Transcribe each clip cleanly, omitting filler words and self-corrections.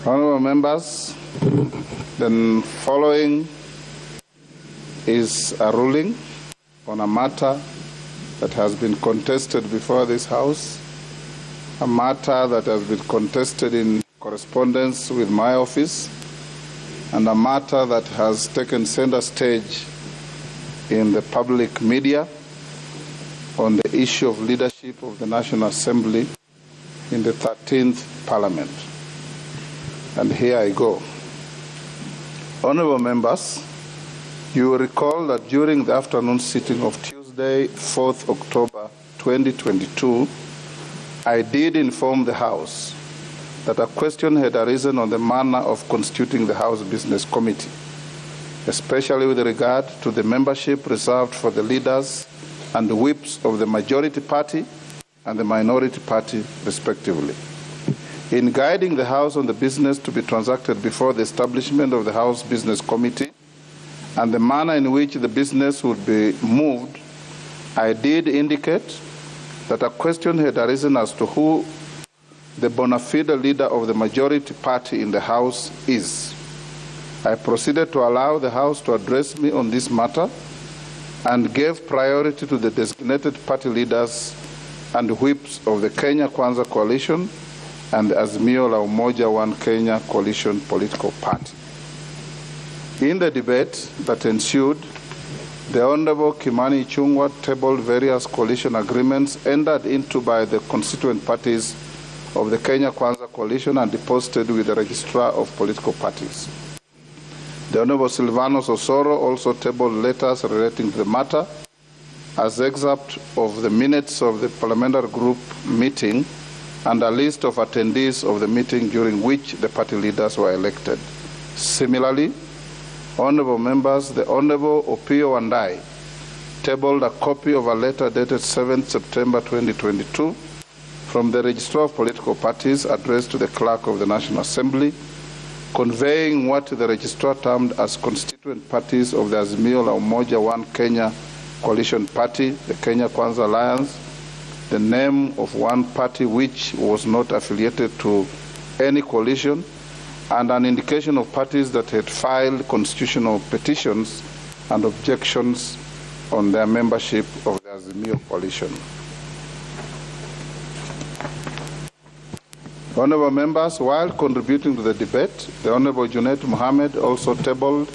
Honorable members, the following is a ruling on a matter that has been contested before this House, a matter that has been contested in correspondence with my office, and a matter that has taken center stage in the public media on the issue of leadership of the National Assembly in the 13th Parliament. And here I go. Honorable members, you will recall that during the afternoon sitting of Tuesday, 4th October 2022, I did inform the House that a question had arisen on the manner of constituting the House Business Committee, especially with regard to the membership reserved for the leaders and the whips of the majority party and the minority party, respectively. In guiding the House on the business to be transacted before the establishment of the House Business Committee and the manner in which the business would be moved, I did indicate that a question had arisen as to who the bona fide leader of the majority party in the House is. I proceeded to allow the House to address me on this matter and gave priority to the designated party leaders and whips of the Kenya Kwanza coalition and the Azimio la Umoja One Kenya coalition political party. In the debate that ensued, the Honorable Kimani Ichung'wah tabled various coalition agreements entered into by the constituent parties of the Kenya Kwanza coalition and deposited with the Registrar of Political Parties. The Honorable Silvanus Osoro also tabled letters relating to the matter as excerpt of the minutes of the parliamentary group meeting and a list of attendees of the meeting during which the party leaders were elected. Similarly, honorable members, the Honorable Opio Wandai tabled a copy of a letter dated 7th September 2022 from the Registrar of Political Parties addressed to the Clerk of the National Assembly, conveying what the Registrar termed as constituent parties of the Azimio la Umoja One Kenya coalition party, the Kenya Kwanza Alliance, the name of one party which was not affiliated to any coalition, and an indication of parties that had filed constitutional petitions and objections on their membership of the Azimio coalition. Honorable members, while contributing to the debate, the Honorable Junet Mohammed also tabled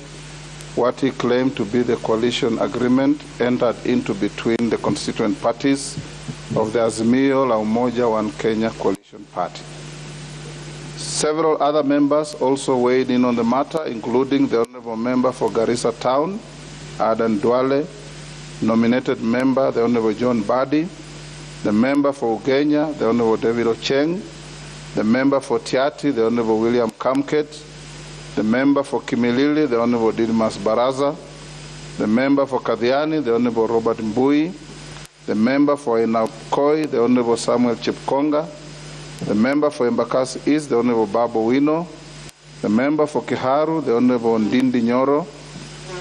what he claimed to be the coalition agreement entered into between the constituent parties of the Azimio la Umoja One Kenya coalition party. Several other members also weighed in on the matter, including the Honorable Member for Garissa Town, Adan Duale, nominated member, the Honorable John Badi, the member for Ugenya, the Honorable David Ocheng, the member for Tiati, the Honorable William Kamket, the member for Kimilili, the Honorable Didmas Baraza, the member for Kadhiani, the Honorable Robert Mbui, the member for Inakoi, the Honorable Samuel Chepkonga, the member for Embakasi East, the Honorable Babu Wino, the member for Kiharu, the Honorable Ndindi Nyoro,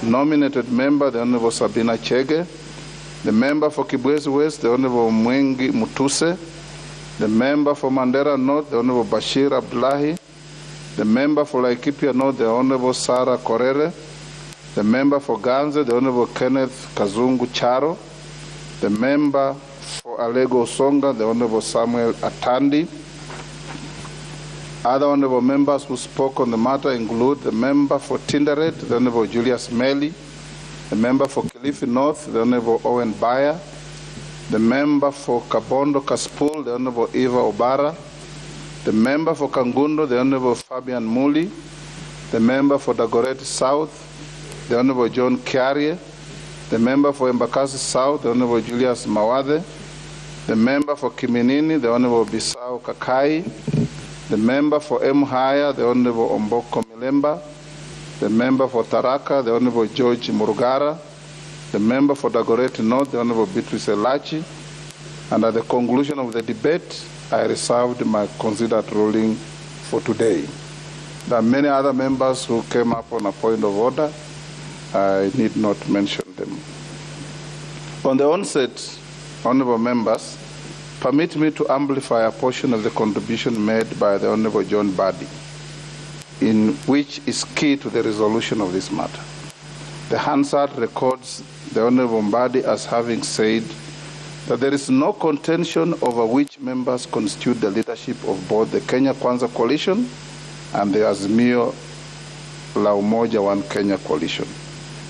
nominated member, the Honorable Sabina Chege, the member for Kibwezi West, the Honorable Mwengi Mutuse, the member for Mandera North, the Honorable Bashir Abdullahi, the member for Laikipia North, the Honorable Sarah Korere, the member for Ganze, the Honorable Kenneth Kazungu Charo, the member for Alego Songa, the Honorable Samuel Atandi. Other honorable members who spoke on the matter include the member for Tinderet, the Honorable Julius Meli, the member for Kilifi North, the Honorable Owen Bayer, the member for Kabondo Kaspul, the Honorable Eva Obara, the member for Kangundo, the Honorable Fabian Muli, the member for Dagoretti South, the Honorable John Kiarie, the member for Embakasi South, the Honorable Julius Mawade, the member for Kiminini, the Honorable Bisau Kakai, the member for Mhaya, the Honorable Omboko Milemba, the member for Taraka, the Honorable George Murugara, the member for Dagoretti North, the Honorable Beatrice Elachi, and at the conclusion of the debate, I reserved my considered ruling for today. There are many other members who came up on a point of order. I need not mention them. On the onset, honorable members, permit me to amplify a portion of the contribution made by the Honorable John Badi, in which is key to the resolution of this matter. The Hansard records the Honorable Badi as having said that there is no contention over which members constitute the leadership of both the Kenya Kwanza coalition and the Azimio la Umoja One Kenya coalition.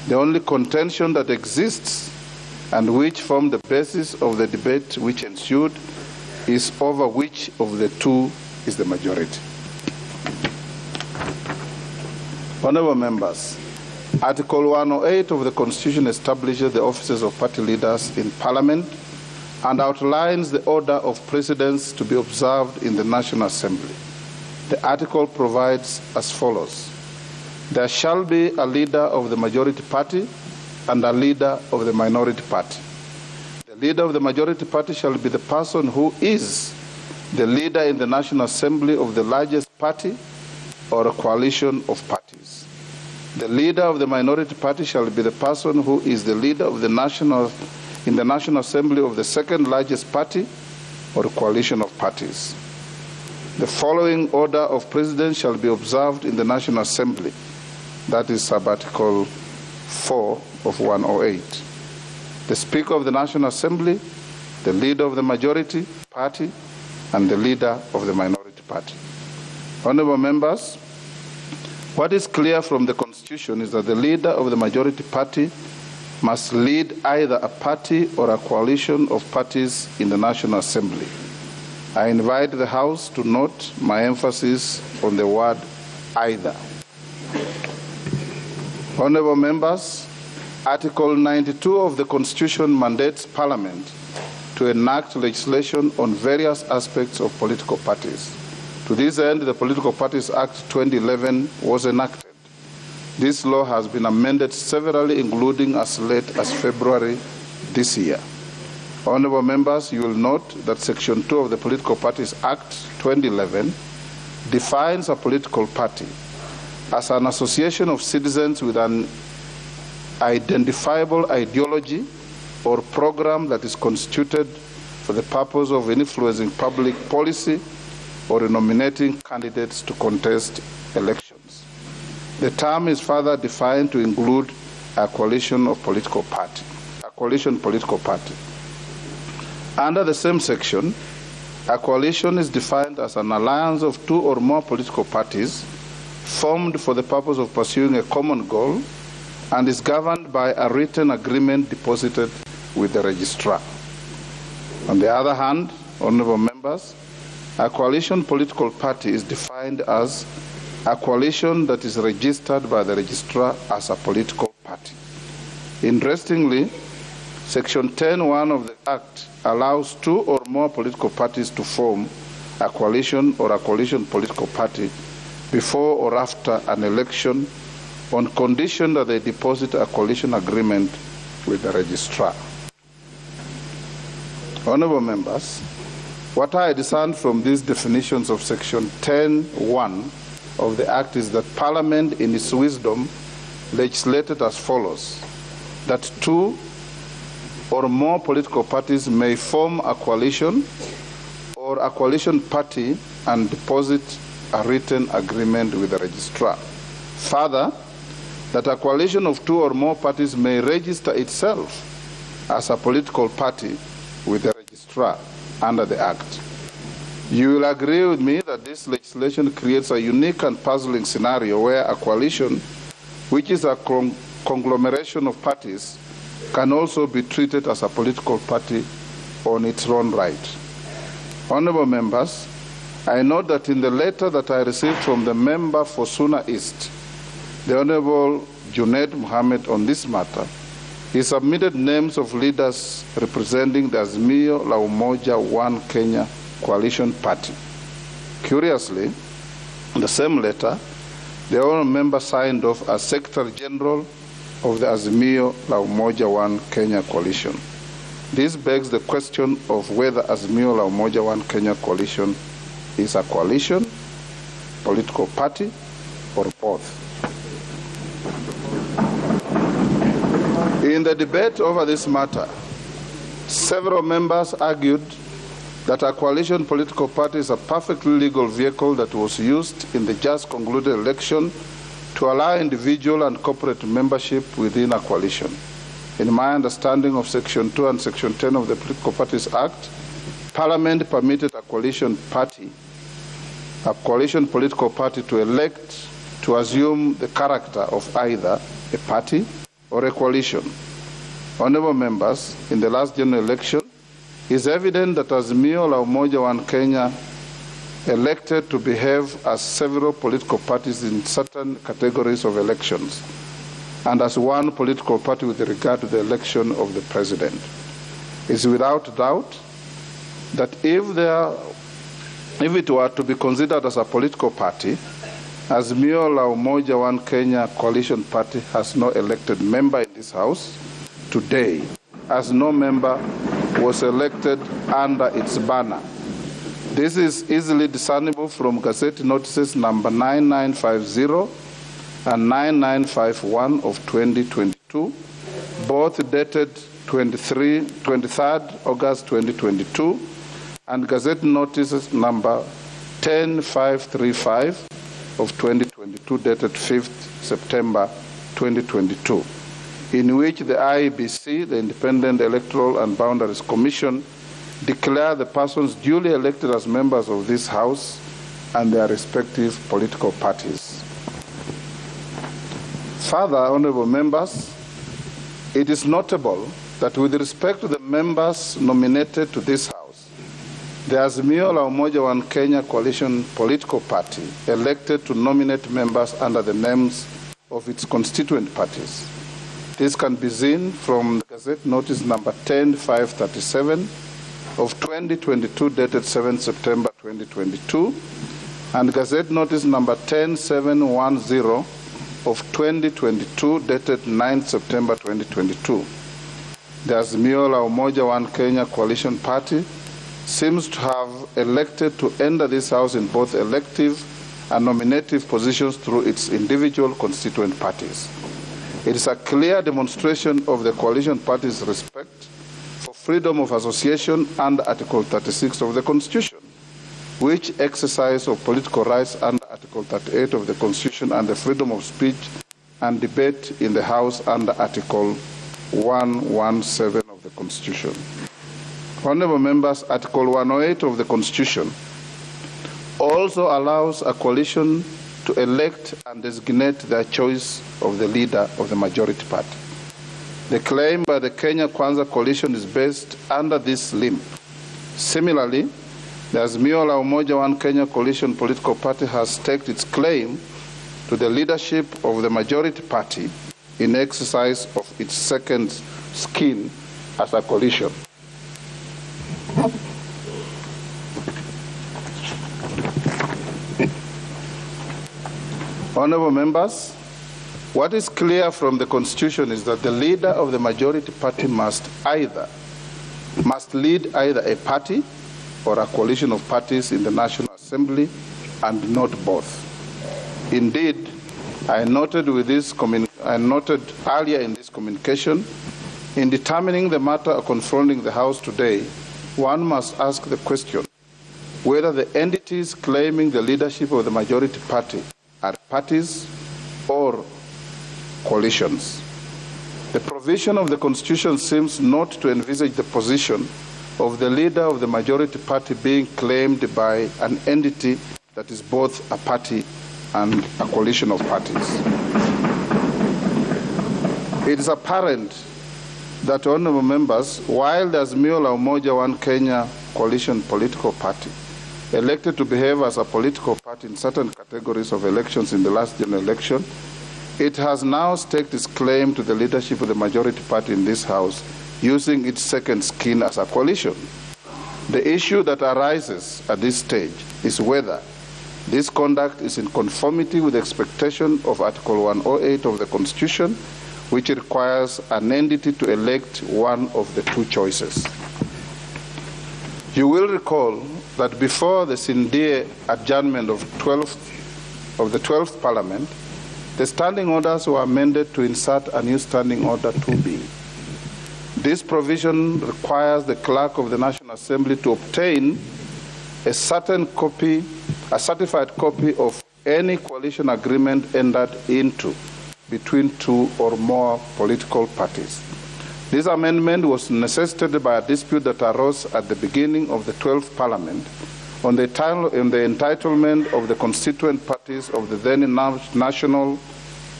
The only contention that exists and which formed the basis of the debate which ensued is over which of the two is the majority. Honorable members, Article 108 of the Constitution establishes the offices of party leaders in Parliament and outlines the order of precedence to be observed in the National Assembly. The article provides as follows: there shall be a leader of the majority party and a leader of the minority party. The leader of the majority party shall be the person who is the leader in the National Assembly of the largest party or a coalition of parties. The leader of the minority party shall be the person who is the leader of the National Assembly of the second largest party or a coalition of parties. The following order of precedence shall be observed in the National Assembly. That is sub-article 4 of 108. The Speaker of the National Assembly, the leader of the majority party, and the leader of the minority party. Honorable members, what is clear from the Constitution is that the leader of the majority party must lead either a party or a coalition of parties in the National Assembly. I invite the House to note my emphasis on the word either. Honorable members, Article 92 of the Constitution mandates Parliament to enact legislation on various aspects of political parties. To this end, the Political Parties Act 2011 was enacted. This law has been amended severally, including as late as February this year. Honorable members, you will note that Section 2 of the Political Parties Act 2011 defines a political party as an association of citizens with an identifiable ideology or program that is constituted for the purpose of influencing public policy or nominating candidates to contest elections. The term is further defined to include a coalition political party. Under the same section, a coalition is defined as an alliance of two or more political parties formed for the purpose of pursuing a common goal and is governed by a written agreement deposited with the registrar. On the other hand, honorable members, a coalition political party is defined as a coalition that is registered by the registrar as a political party. Interestingly, Section 10(1) of the Act allows two or more political parties to form a coalition or a coalition political party before or after an election on condition that they deposit a coalition agreement with the registrar. Honorable members, what I discern from these definitions of Section 10(1) of the Act is that Parliament, in its wisdom, legislated as follows: that two or more political parties may form a coalition or a coalition party and deposit a written agreement with the registrar. Further, that a coalition of two or more parties may register itself as a political party with the registrar under the Act. You will agree with me that this legislation creates a unique and puzzling scenario where a coalition, which is a conglomeration of parties, can also be treated as a political party on its own right. Honorable members, I note that in the letter that I received from the member for Suna East, the Honorable Junaid Mohammed, on this matter, he submitted names of leaders representing the Azimio la Umoja One Kenya coalition party. Curiously, in the same letter, the honorable member signed off as Secretary General of the Azimio la Umoja One Kenya coalition. This begs the question of whether Azimio la Umoja One Kenya coalition is a coalition, political party, or both. In the debate over this matter, several members argued that a coalition political party is a perfectly legal vehicle that was used in the just concluded election to allow individual and corporate membership within a coalition. In my understanding of Section 2 and Section 10 of the Political Parties Act, Parliament permitted a coalition political party to elect to assume the character of either a party or a coalition. Honourable members, in the last general election, it is evident that Azimio la Umoja One Kenya elected to behave as several political parties in certain categories of elections, and as one political party with regard to the election of the president. It is without doubt that if it were to be considered as a political party, Azimio la Umoja One Kenya coalition party has no elected member in this House today, as no member was elected under its banner. This is easily discernible from Gazette notices number 9950 and 9951 of 2022, both dated 23rd August 2022, and Gazette notices number 10535 of 2022, dated 5th September 2022, in which the IEBC, the Independent Electoral and Boundaries Commission, declare the persons duly elected as members of this House and their respective political parties. Further, honourable members, it is notable that with respect to the members nominated to this House, the Azimio la Umoja One Kenya coalition political party elected to nominate members under the names of its constituent parties. This can be seen from Gazette notice number 10537 of 2022, dated 7 September 2022, and Gazette notice number 10710 of 2022, dated 9 September 2022. The Azimio la Umoja One Kenya coalition party seems to have elected to enter this House in both elective and nominative positions through its individual constituent parties. It is a clear demonstration of the coalition party's respect for freedom of association and Article 36 of the Constitution, which exercise of political rights under Article 38 of the Constitution, and the freedom of speech and debate in the House under Article 117 of the Constitution. Honourable members, Article 108 of the Constitution also allows a coalition to elect and designate their choice of the leader of the majority party. The claim by the Kenya Kwanza coalition is based under this limb. Similarly, the Azimio la Umoja One Kenya coalition political party has staked its claim to the leadership of the majority party in exercise of its second skin as a coalition. Honourable members, what is clear from the Constitution is that the leader of the majority party must lead either a party or a coalition of parties in the National Assembly, and not both. Indeed, I noted earlier in this communication, in determining the matter confronting the House today, one must ask the question whether the entities claiming the leadership of the majority party are parties or coalitions. The provision of the Constitution seems not to envisage the position of the leader of the majority party being claimed by an entity that is both a party and a coalition of parties. It is apparent that, honourable members, while the Azimio la Umoja One Kenya coalition political party elected to behave as a political party in certain categories of elections in the last general election, it has now staked its claim to the leadership of the majority party in this House, using its second skin as a coalition. The issue that arises at this stage is whether this conduct is in conformity with the expectation of Article 108 of the Constitution, which requires an entity to elect one of the two choices. You will recall that before the Sindie adjournment of the 12th Parliament, the standing orders were amended to insert a new standing order 2B. This provision requires the Clerk of the National Assembly to obtain a certified copy of any coalition agreement entered into between two or more political parties. This amendment was necessitated by a dispute that arose at the beginning of the 12th Parliament on the entitlement of the constituent parties of the then National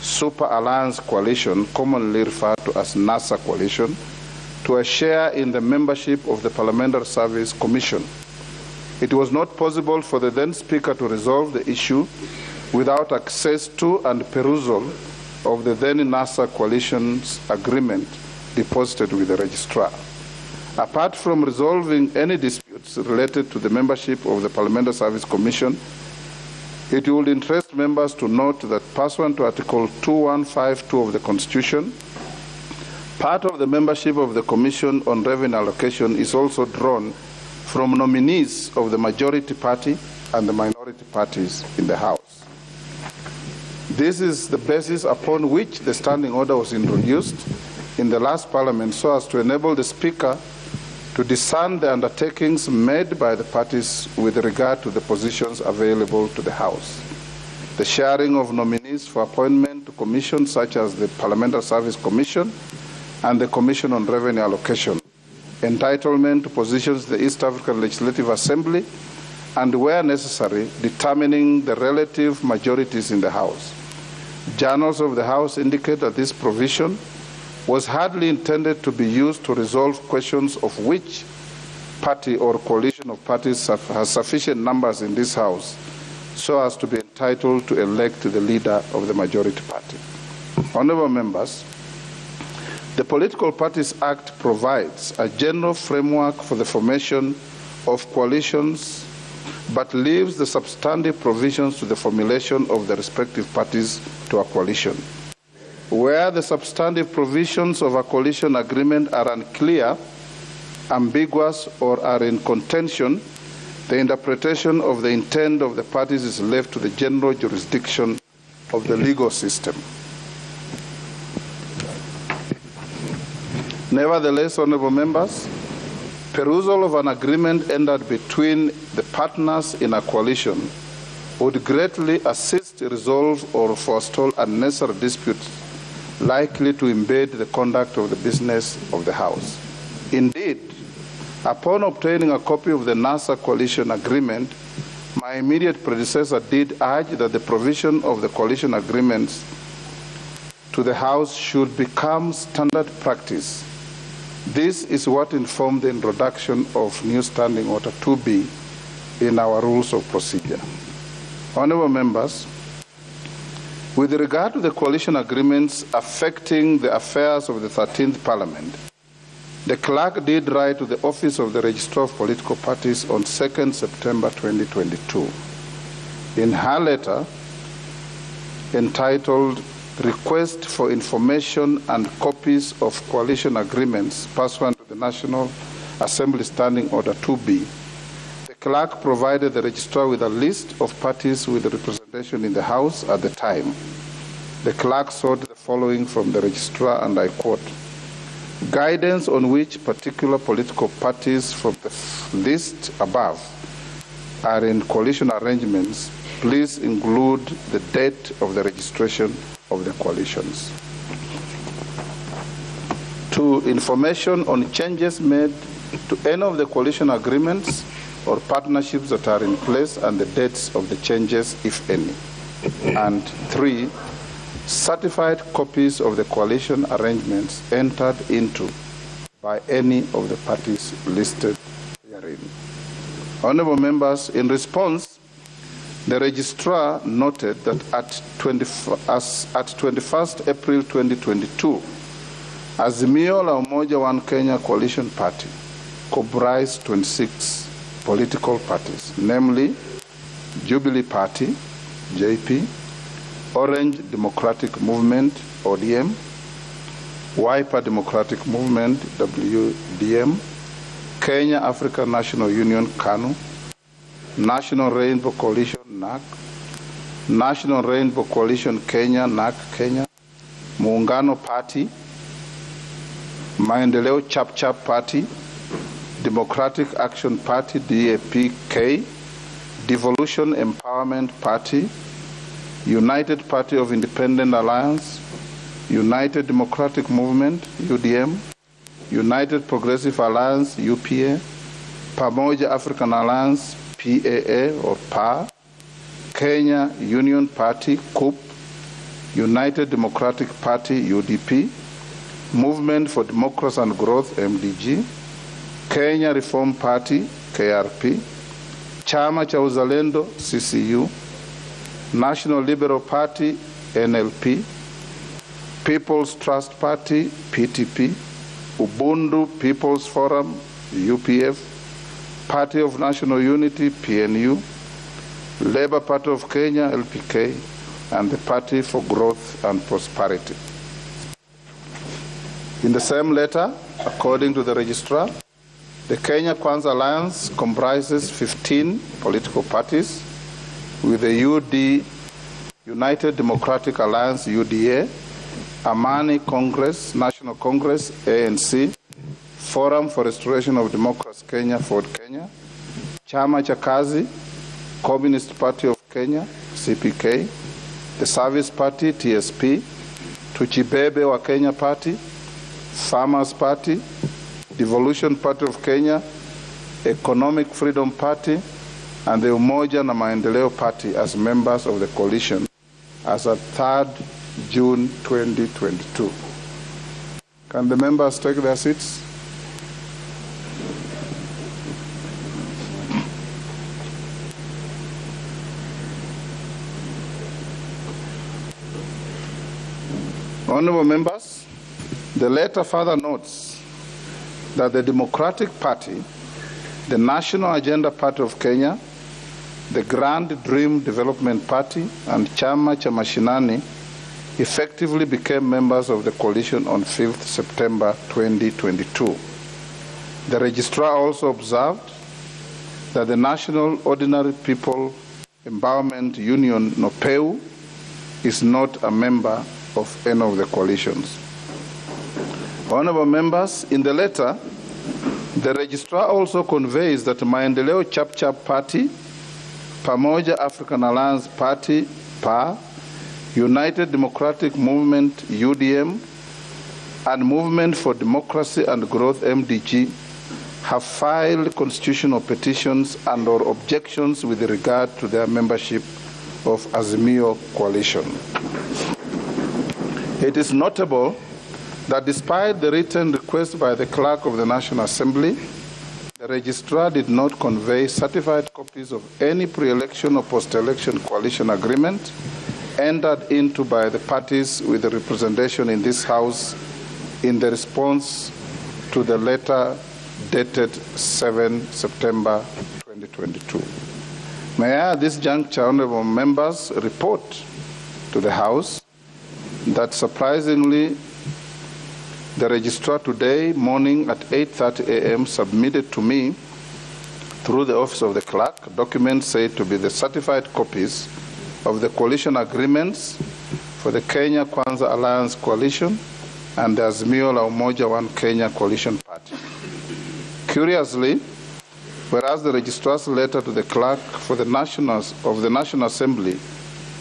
Super Alliance Coalition, commonly referred to as NASA Coalition, to a share in the membership of the Parliamentary Service Commission. It was not possible for the then Speaker to resolve the issue without access to and perusal of the then NASA Coalition's agreement deposited with the Registrar. Apart from resolving any disputes related to the membership of the Parliamentary Service Commission, it would interest members to note that pursuant to Article 2152 of the Constitution, part of the membership of the Commission on Revenue Allocation is also drawn from nominees of the majority party and the minority parties in the House. This is the basis upon which the standing order was introduced in the last Parliament so as to enable the Speaker to discern the undertakings made by the parties with regard to the positions available to the House. The sharing of nominees for appointment to commissions such as the Parliamentary Service Commission and the Commission on Revenue Allocation, entitlement to positions in the East African Legislative Assembly, and where necessary, determining the relative majorities in the House. Journals of the House indicate that this provision was hardly intended to be used to resolve questions of which party or coalition of parties has sufficient numbers in this House so as to be entitled to elect the leader of the majority party. Honourable members, the Political Parties Act provides a general framework for the formation of coalitions, but leaves the substantive provisions to the formulation of the respective parties to a coalition. Where the substantive provisions of a coalition agreement are unclear, ambiguous, or are in contention, the interpretation of the intent of the parties is left to the general jurisdiction of the legal system. Nevertheless, honourable members, perusal of an agreement entered between the partners in a coalition would greatly assist, resolve, or forestall unnecessary disputes likely to impede the conduct of the business of the House. Indeed, upon obtaining a copy of the NASA coalition agreement, my immediate predecessor did urge that the provision of the coalition agreements to the House should become standard practice. This is what informed the introduction of new Standing Order 2B in our rules of procedure. Honourable members, with regard to the coalition agreements affecting the affairs of the 13th Parliament, the Clerk did write to the Office of the Registrar of Political Parties on 2nd September 2022. In her letter, entitled Request for Information and Copies of Coalition Agreements pursuant to the National Assembly Standing Order 2B, the Clerk provided the Registrar with a list of parties with representation in the House at the time. The Clerk sought the following from the Registrar, and I quote, "Guidance on which particular political parties from the list above are in coalition arrangements, please include the date of the registration of the coalitions." 2. Information on changes made to any of the coalition agreements or partnerships that are in place and the dates of the changes, if any. And 3. Certified copies of the coalition arrangements entered into by any of the parties listed herein. Honourable members, in response, the Registrar noted that at 21st April 2022, Azimio la Umoja One Kenya Coalition Party comprised 26 political parties, namely Jubilee Party, JP, Orange Democratic Movement, ODM, Wiper Democratic Movement, WDM, Kenya African National Union, KANU, National Rainbow Coalition, NAC, National Rainbow Coalition Kenya, NAC Kenya, Muungano Party, Maendeleo Chapter Party, Democratic Action Party, DAP-K, Devolution Empowerment Party, United Party of Independent Alliance, United Democratic Movement, UDM, United Progressive Alliance, UPA, Pamoja African Alliance, PAA or PA, Kenya Union Party, KUP, United Democratic Party, UDP, Movement for Democracy and Growth, MDG, Kenya Reform Party, KRP, Chama cha Uzalendo, CCU, National Liberal Party, NLP, People's Trust Party, PTP, Ubuntu People's Forum, UPF, Party of National Unity, PNU, Labour Party of Kenya, LPK, and the Party for Growth and Prosperity. In the same letter, according to the registrar, the Kenya Kwanza Alliance comprises 15 political parties, with the United Democratic Alliance, UDA, Amani Congress, National Congress, ANC, Forum for Restoration of Democracy, Kenya, Ford Kenya, Chama cha Kazi, Communist Party of Kenya, CPK, the Service Party, TSP, Tuchibebe wa Kenya Party, Farmers Party, Devolution Party of Kenya, Economic Freedom Party, and the Umoja na Maendeleo Party as members of the coalition as of 3rd June 2022. Can the members take their seats? Honorable members, the letter further notes that the Democratic Party, the National Agenda Party of Kenya, the Grand Dream Development Party, and Chama cha Mashinani effectively became members of the coalition on 5th September 2022. The registrar also observed that the National Ordinary People Empowerment Union, NOPEU, is not a member of any of the coalitions. Honorable members, in the letter, the registrar also conveys that Maendeleo Chapter Party, Pamoja African Alliance Party, PA, United Democratic Movement, UDM, and Movement for Democracy and Growth, MDG, have filed constitutional petitions and/or objections with regard to their membership of Azimio coalition. It is notable that despite the written request by the Clerk of the National Assembly, the registrar did not convey certified copies of any pre-election or post-election coalition agreement entered into by the parties with the representation in this House in the response to the letter dated 7 September 2022. May I at this juncture, honorable members, report to the House that surprisingly, the registrar today morning at 8:30 a.m. submitted to me through the office of the clerk documents said to be the certified copies of the coalition agreements for the Kenya Kwanza Alliance Coalition and the Azimio la Umoja One Kenya Coalition Party. Curiously, whereas the registrar's letter to the clerk for the National Assembly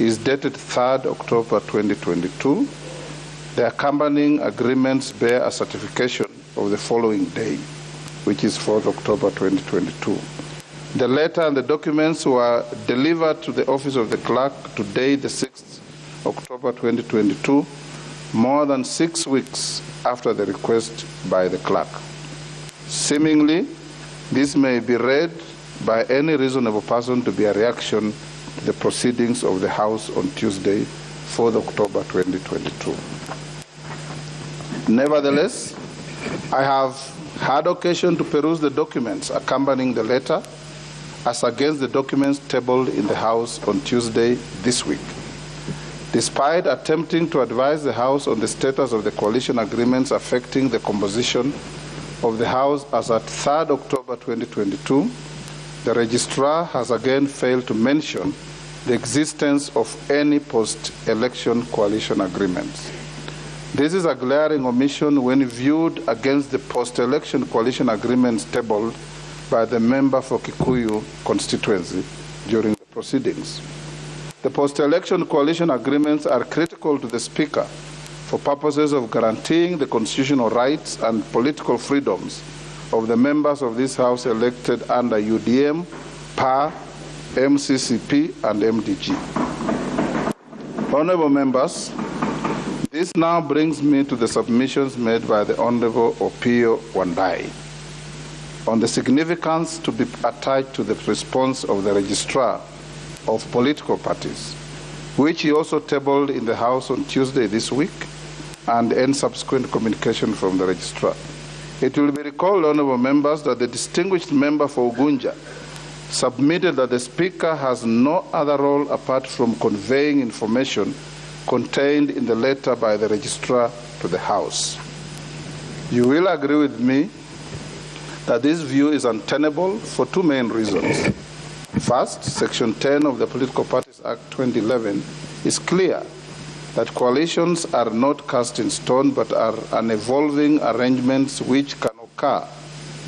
is dated 3rd October 2022, the accompanying agreements bear a certification of the following day, which is 4th October 2022. The letter and the documents were delivered to the office of the clerk today, the 6th October 2022, more than 6 weeks after the request by the clerk. Seemingly, this may be read by any reasonable person to be a reaction to the proceedings of the House on Tuesday, 4th October 2022. Nevertheless, I have had occasion to peruse the documents accompanying the letter as against the documents tabled in the House on Tuesday this week. Despite attempting to advise the House on the status of the coalition agreements affecting the composition of the House as at 3rd October 2022, the registrar has again failed to mention the existence of any post-election coalition agreements. This is a glaring omission when viewed against the post-election coalition agreements tabled by the member for Kikuyu constituency during the proceedings. The post-election coalition agreements are critical to the Speaker for purposes of guaranteeing the constitutional rights and political freedoms of the members of this House elected under UDM, PAR, MCCP, and MDG. Honourable members, this now brings me to the submissions made by the Honourable Opio Wandai on the significance to be attached to the response of the Registrar of Political Parties, which he also tabled in the House on Tuesday this week, and any subsequent communication from the Registrar. It will be recalled, honourable members, that the distinguished member for Ugunja submitted that the Speaker has no other role apart from conveying information contained in the letter by the Registrar to the House. You will agree with me that this view is untenable for two main reasons. First, Section 10 of the Political Parties Act 2011 is clear that coalitions are not cast in stone but are an evolving arrangements which can occur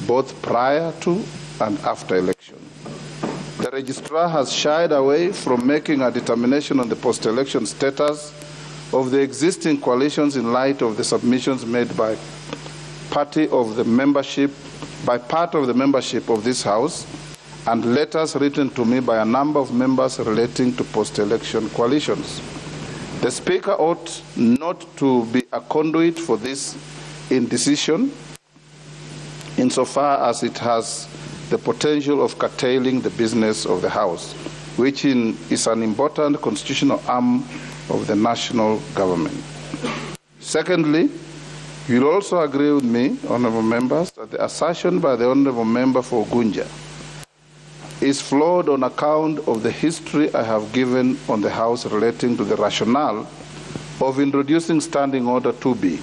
both prior to and after election. The Registrar has shied away from making a determination on the post-election status of the existing coalitions in light of the submissions made by part of the membership of this House and letters written to me by a number of members relating to post-election coalitions. The Speaker ought not to be a conduit for this indecision insofar as it has the potential of curtailing the business of the House, which is an important constitutional arm of the national government. Secondly, you will also agree with me, honourable members, that the assertion by the honourable member for Ugunja is flawed on account of the history I have given on the House relating to the rationale of introducing Standing Order 2B.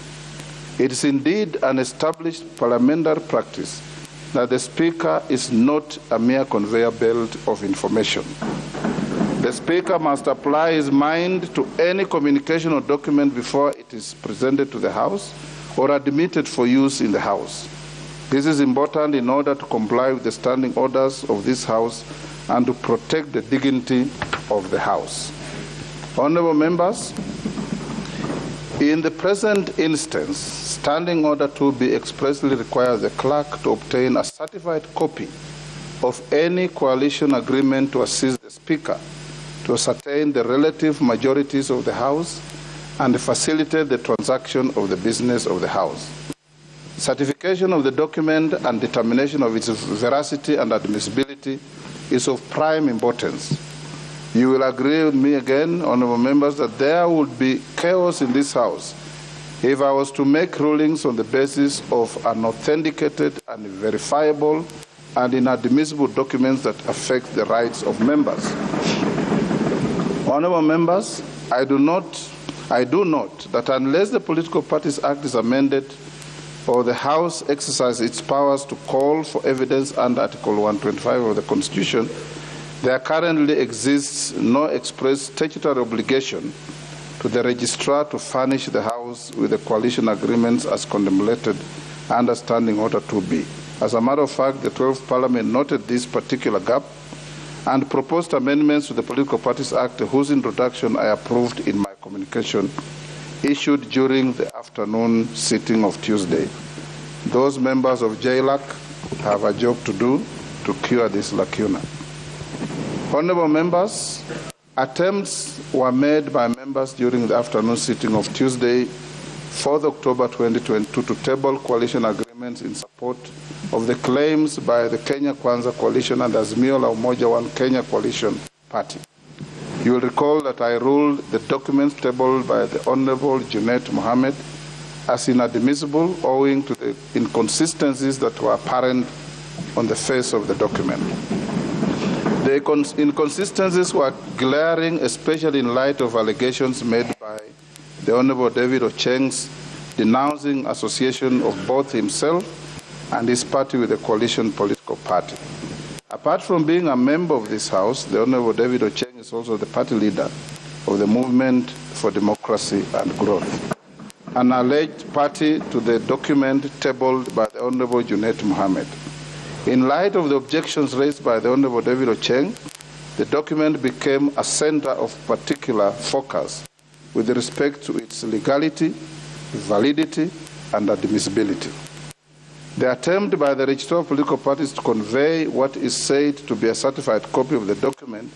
It is indeed an established parliamentary practice that the Speaker is not a mere conveyor belt of information. The Speaker must apply his mind to any communication or document before it is presented to the House or admitted for use in the House. This is important in order to comply with the standing orders of this House and to protect the dignity of the House. Honourable members, in the present instance, Standing Order 2B expressly requires the clerk to obtain a certified copy of any coalition agreement to assist the Speaker to ascertain the relative majorities of the House and facilitate the transaction of the business of the House. Certification of the document and determination of its veracity and admissibility is of prime importance. You will agree with me again, honourable members, that there would be chaos in this House if I was to make rulings on the basis of unauthenticated and verifiable and inadmissible documents that affect the rights of members. Honourable members, I do note that unless the Political Parties Act is amended or the House exercises its powers to call for evidence under Article 125 of the Constitution, there currently exists no express statutory obligation to the Registrar to furnish the House with the coalition agreements as contemplated under Standing Order 2B. As a matter of fact, the 12th Parliament noted this particular gap and proposed amendments to the Political Parties Act, whose introduction I approved in my communication issued during the afternoon sitting of Tuesday. Those members of JLAC have a job to do to cure this lacuna. Honourable members, attempts were made by members during the afternoon sitting of Tuesday, 4th October 2022, to table coalition agreements in support of the claims by the Kenya Kwanza coalition and Azimio la Umoja One Kenya coalition party. You will recall that I ruled the documents tabled by the Honourable Junet Mohammed as inadmissible owing to the inconsistencies that were apparent on the face of the document. The inconsistencies were glaring, especially in light of allegations made by the Honourable David Ocheng's denouncing association of both himself and his party with the coalition political party. Apart from being a member of this House, the Honourable David Ocheng is also the party leader of the Movement for Democracy and Growth. an alleged party to the document tabled by the Honorable Junet Mohammed. In light of the objections raised by the Honorable David Ocheng, the document became a center of particular focus with respect to its legality, validity, and admissibility. The attempt by the Registrar of Political Parties to convey what is said to be a certified copy of the document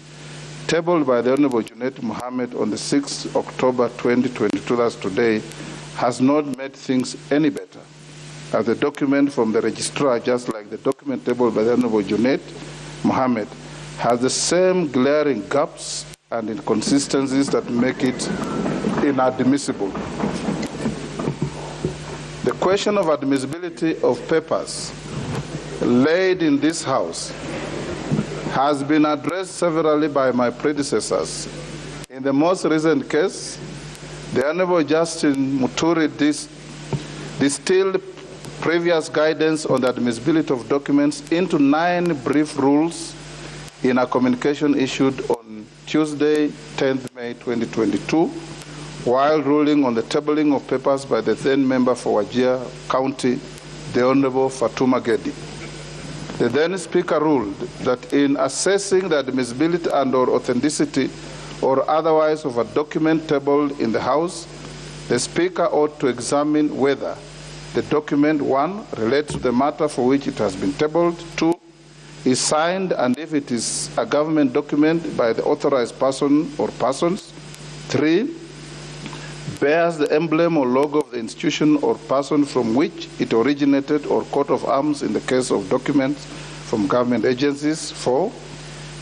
tabled by the Honorable Junet Mohammed on the 6th October 2022, that's today, has not made things any better, as the document from the Registrar, just like the document tabled by the Honorable Junet Mohammed, has the same glaring gaps and inconsistencies that make it inadmissible. The question of admissibility of papers laid in this House has been addressed severally by my predecessors. In the most recent case, the Honorable Justin Muturi distilled previous guidance on the admissibility of documents into 9 brief rules in a communication issued on Tuesday, 10th May 2022, while ruling on the tabling of papers by the then member for Wajir County, the Honorable Fatuma Gedi. The then Speaker ruled that in assessing the admissibility and/or authenticity or otherwise of a document tabled in the House, the Speaker ought to examine whether the document, 1, relates to the matter for which it has been tabled, 2, is signed, and if it is a government document, by the authorized person or persons, 3, bears the emblem or logo of the institution or person from which it originated or coat of arms in the case of documents from government agencies, 4,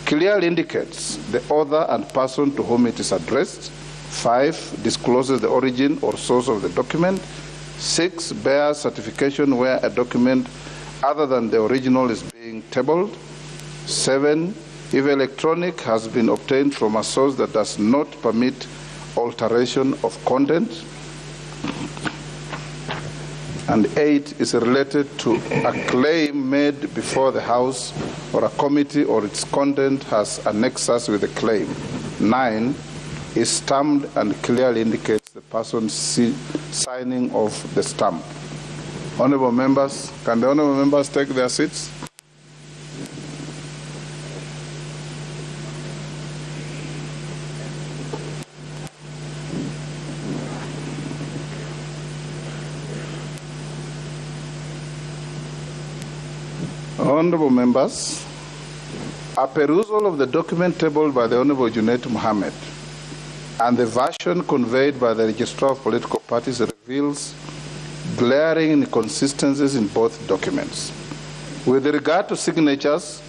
clearly indicates the author and person to whom it is addressed, 5, discloses the origin or source of the document, 6, bears certification where a document other than the original is being tabled, 7, if electronic has been obtained from a source that does not permit alteration of content, and 8 is related to a claim made before the House or a committee or its content has a nexus with the claim. 9 is stamped and clearly indicates the person signing off the stamp. Honorable members, can the honorable members take their seats? Honorable members, a perusal of the document tabled by the Honorable Junet Mohammed and the version conveyed by the Registrar of Political Parties reveals glaring inconsistencies in both documents. With regard to signatures,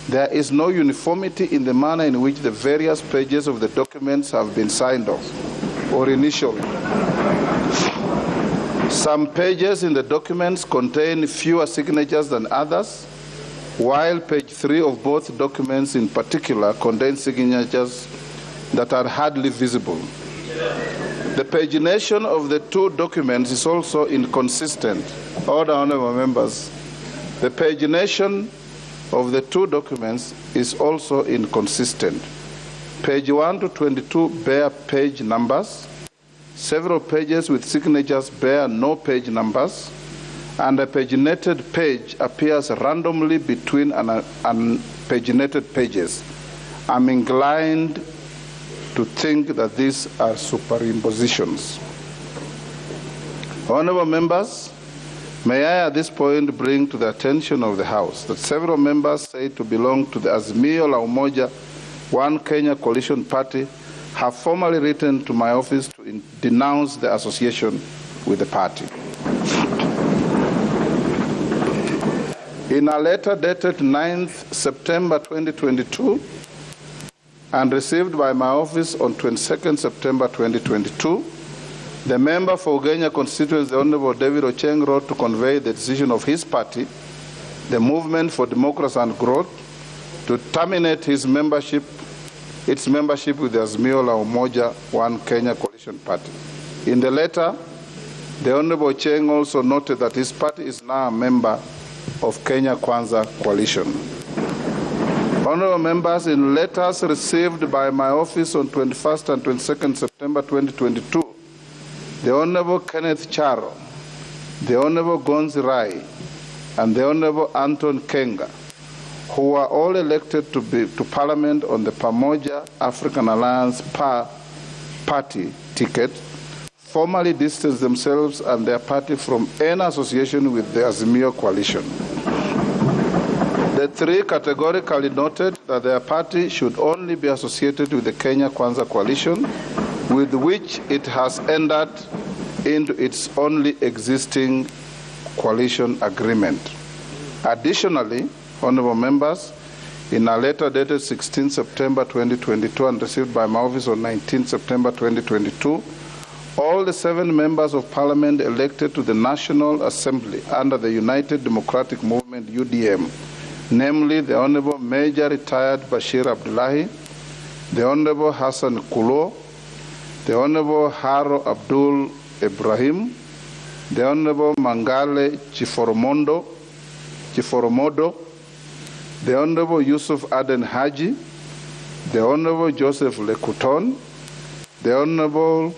there is no uniformity in the manner in which the various pages of the documents have been signed off or initialed. Some pages in the documents contain fewer signatures than others, while page 3 of both documents in particular contains signatures that are hardly visible. The pagination of the 2 documents is also inconsistent. Order, honorable members. The pagination of the 2 documents is also inconsistent. Page 1 to 22 bear page numbers. Several pages with signatures bear no page numbers, and a paginated page appears randomly between unpaginated pages. I'm inclined to think that these are superimpositions. Honorable members, may I at this point bring to the attention of the House that several members said to belong to the Azimio la Umoja One Kenya Coalition Party have formally written to my office to denounce the association with the party. In a letter dated 9th September 2022 and received by my office on 22nd September 2022, the member for Ugenya constituency, the Honorable David Ocheng, wrote to convey the decision of his party, the Movement for Democracy and Growth, to terminate its membership with the Azimio la Umoja One Kenya Coalition Party. In the letter, the Honorable Ocheng also noted that his party is now a member of Kenya Kwanza Coalition. Honorable members, in letters received by my office on 21st and 22nd September 2022, the Honorable Kenneth Charo, the Honorable Gonzi Rai, and the Honorable Anton Kenga, who were all elected to Parliament on the Pamoja African Alliance party ticket, formally distanced themselves and their party from any association with the Azimio coalition. The three categorically noted that their party should only be associated with the Kenya Kwanza coalition, with which it has entered into its only existing coalition agreement. Additionally, honorable members, in a letter dated 16 September 2022 and received by my office on 19 September 2022, all the 7 members of Parliament elected to the National Assembly under the United Democratic Movement, UDM, namely the Honorable Major Retired Bashir Abdullahi, the Honorable Hassan Kulo, the Honorable Haro Abdul Ibrahim, the Honorable Mangale Chiforomodo, the Honorable Yusuf Aden Haji, the Honorable Joseph Lekuton, the Honorable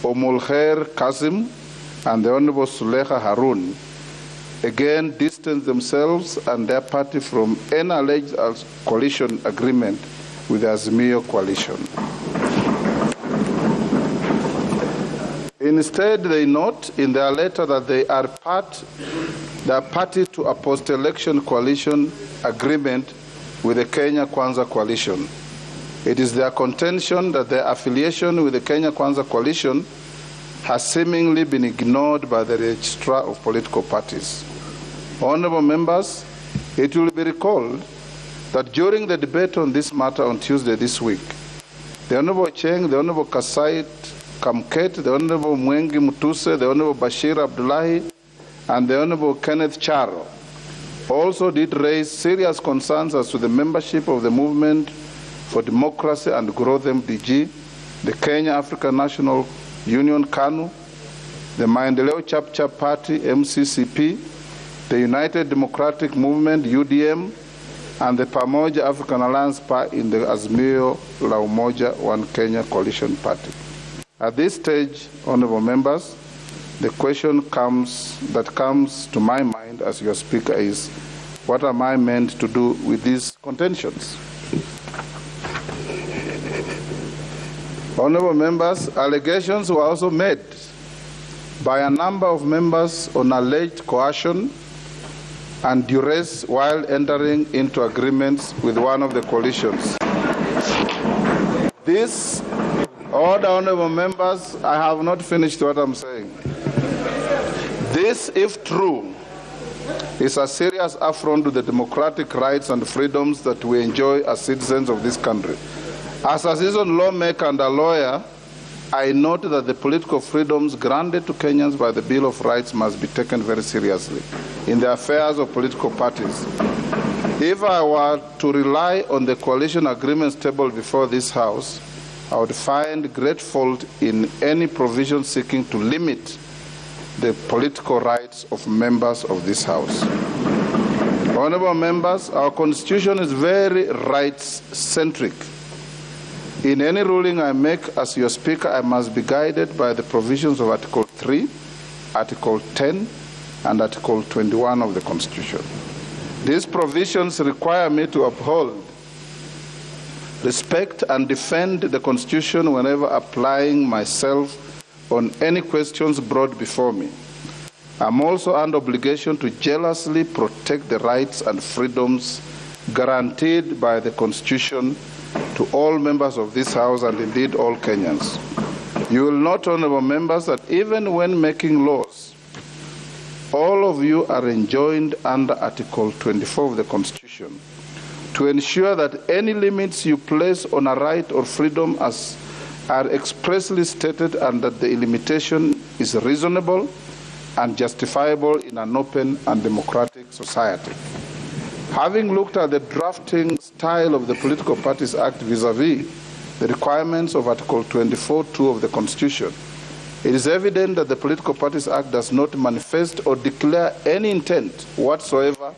Omulkhair Kasim, and the Honorable Suleha Harun, again distanced themselves and their party from any alleged coalition agreement with the Azimio coalition. Instead, they note in their letter that they are party to a post-election coalition agreement with the Kenya Kwanza coalition. It is their contention that their affiliation with the Kenya Kwanza coalition has seemingly been ignored by the registrar of political parties. Honorable members, it will be recalled that during the debate on this matter on Tuesday this week, the Honorable Cheng, the Honorable Kasait Kamket, the Honorable Mwengi Mutuse, the Honorable Bashir Abdullahi, and the Honorable Kenneth Charo also did raise serious concerns as to the membership of the Movement for Democracy and Growth MDG, the Kenya African National Union KANU, the Untitled Chapter Party MCCP, the United Democratic Movement UDM, and the Pamoja African Alliance Party in the Azimio la Umoja One Kenya Coalition Party. At this stage, honorable members, the question that comes to my mind as your speaker is, what am I meant to do with these contentions? Honorable members, allegations were also made by a number of members on alleged coercion and duress while entering into agreements with one of the coalitions. Honorable members, I have not finished what I'm saying. This, if true, is a serious affront to the democratic rights and freedoms that we enjoy as citizens of this country. As a seasoned lawmaker and a lawyer, I note that the political freedoms granted to Kenyans by the Bill of Rights must be taken very seriously in the affairs of political parties. If I were to rely on the coalition agreements tabled before this House, I would find great fault in any provision seeking to limit the political rights of members of this House. Honorable members, our Constitution is very rights-centric. In any ruling I make as your Speaker, I must be guided by the provisions of Article 3, Article 10, and Article 21 of the Constitution. These provisions require me to uphold, respect, and defend the Constitution whenever applying myself on any questions brought before me. I'm also under obligation to jealously protect the rights and freedoms guaranteed by the Constitution to all members of this House and indeed all Kenyans. You will note, honorable members, that even when making laws, all of you are enjoined under Article 24 of the Constitution to ensure that any limits you place on a right or freedom are expressly stated and that the limitation is reasonable and justifiable in an open and democratic society. Having looked at the drafting style of the Political Parties Act vis-à-vis the requirements of Article 24(2) of the Constitution, it is evident that the Political Parties Act does not manifest or declare any intent whatsoever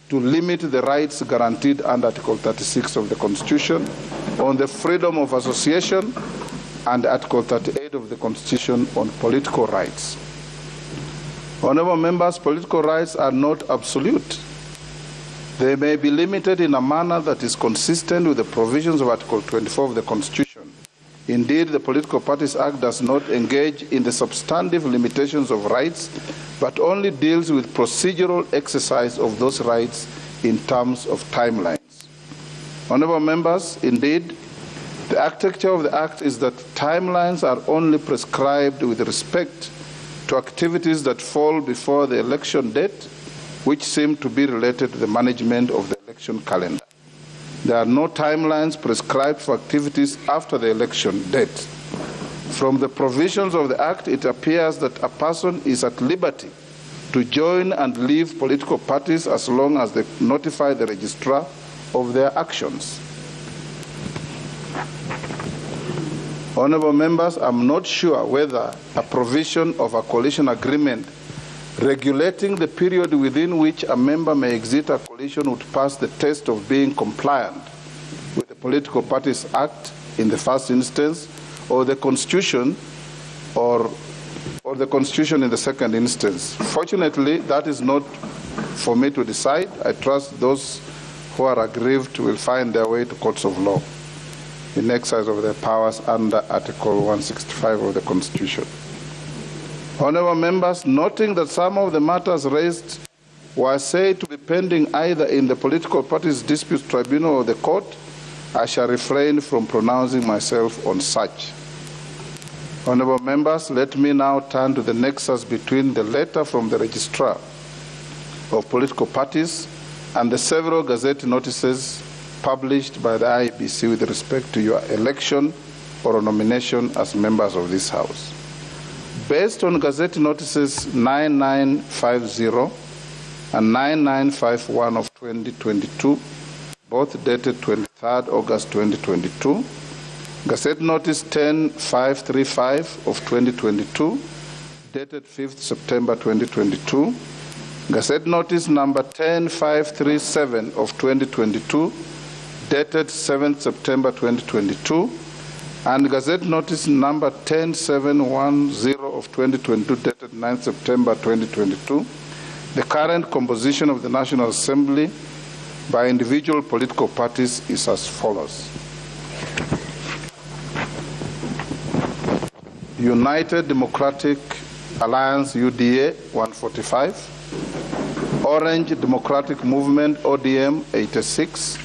to limit the rights guaranteed under Article 36 of the Constitution on the freedom of association, and Article 38 of the Constitution on political rights. Honorable members, political rights are not absolute. They may be limited in a manner that is consistent with the provisions of Article 24 of the Constitution. Indeed, the Political Parties Act does not engage in the substantive limitations of rights, but only deals with procedural exercise of those rights in terms of timelines. Honorable members, indeed, the architecture of the Act is that timelines are only prescribed with respect to activities that fall before the election date, which seem to be related to the management of the election calendar. There are no timelines prescribed for activities after the election date. From the provisions of the Act, it appears that a person is at liberty to join and leave political parties as long as they notify the registrar of their actions. Honorable members, I'm not sure whether a provision of a coalition agreement regulating the period within which a member may exit a coalition would pass the test of being compliant with the Political Parties Act in the first instance, or the Constitution, or the Constitution in the second instance. Fortunately, that is not for me to decide. I trust those who are aggrieved will find their way to courts of law in exercise of their powers under Article 165 of the Constitution. Honorable members, noting that some of the matters raised were said to be pending either in the Political Parties Disputes Tribunal or the court, I shall refrain from pronouncing myself on such. Honorable members, let me now turn to the nexus between the letter from the Registrar of Political Parties and the several Gazette notices published by the IEBC with respect to your election or nomination as members of this House. Based on Gazette notices 9950 and 9951 of 2022, both dated 23rd August 2022, Gazette Notice 10535 of 2022, dated 5th September 2022, Gazette Notice number 10537 of 2022, dated 7th September 2022, and Gazette Notice number 10710 of 2022, dated 9th September 2022, the current composition of the National Assembly by individual political parties is as follows. United Democratic Alliance, UDA, 145. Orange Democratic Movement, ODM, 86.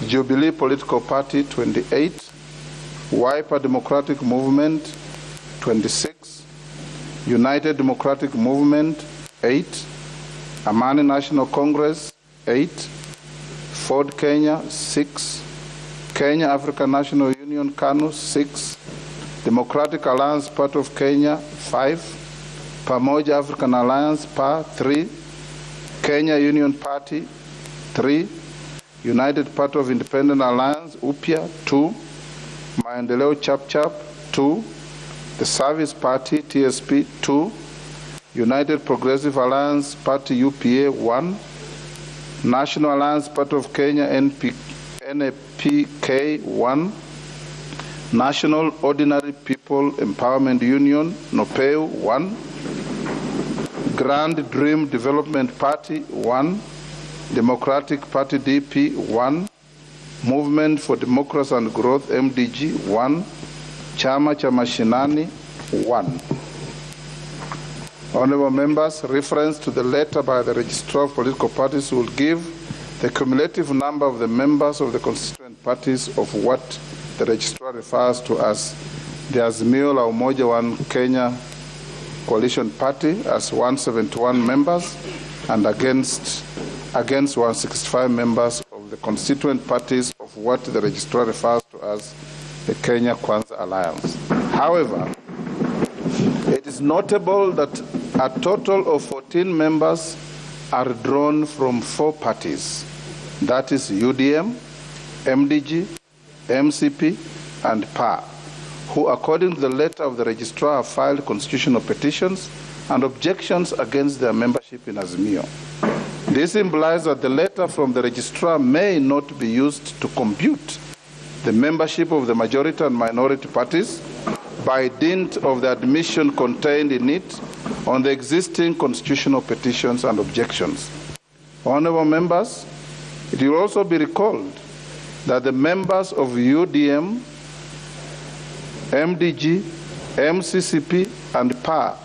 Jubilee Political Party, 28. Wiper Democratic Movement, 26. United Democratic Movement, 8. Amani National Congress, 8. Ford Kenya, 6. Kenya African National Union, KANU, 6. Democratic Alliance, part of Kenya, 5. Pamoja African Alliance, PA, 3. Kenya Union Party, 3. United Party of Independent Alliance, UPIA, 2. Maendeleo Chap, 2. The Service Party, TSP, 2. United Progressive Alliance Party, UPA, 1. National Alliance Party of Kenya, NAPK, 1. National Ordinary People Empowerment Union, NOPEU, 1. Grand Dream Development Party, 1. Democratic Party, DP, 1. Movement for Democracy and Growth, MDG, 1. Chama cha Mashinani, 1. Honorable members, reference to the letter by the Registrar of Political Parties will give the cumulative number of the members of the constituent parties of what the Registrar refers to as the Azimio la Umoja One Kenya Coalition Party as 171 members and against 165 members of the constituent parties of what the Registrar refers to as the Kenya Kwanza Alliance. However, it is notable that a total of 14 members are drawn from 4 parties, that is UDM, MDG, MCP, and PA, who, according to the letter of the Registrar, have filed constitutional petitions and objections against their membership in Azimio. This implies that the letter from the Registrar may not be used to compute the membership of the majority and minority parties, by dint of the admission contained in it on the existing constitutional petitions and objections. Honourable members, it will also be recalled that the members of UDM, MDG, MCCP, and PAR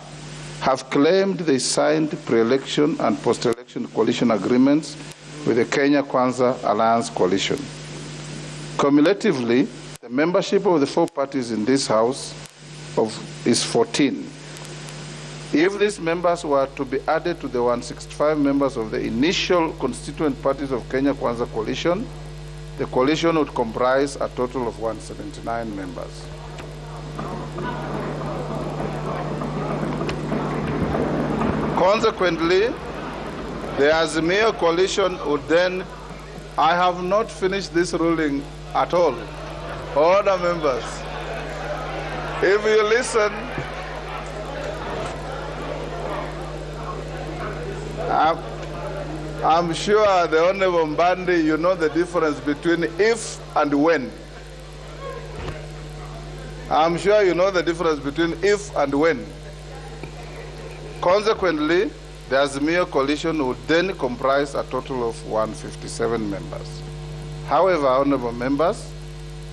have claimed they signed pre-election and post-election coalition agreements with the Kenya Kwanza Alliance coalition. Cumulatively, the membership of the four parties in this House is 14. If these members were to be added to the 165 members of the initial constituent parties of Kenya Kwanza coalition, the coalition would comprise a total of 179 members. Consequently, the Azimio coalition would then, I have not finished this ruling at all. Order, members. If you listen, I'm sure the Honorable Mbandi, you know the difference between if and when. I'm sure you know the difference between if and when. Consequently, the Azimio coalition would then comprise a total of 157 members. However, honorable members,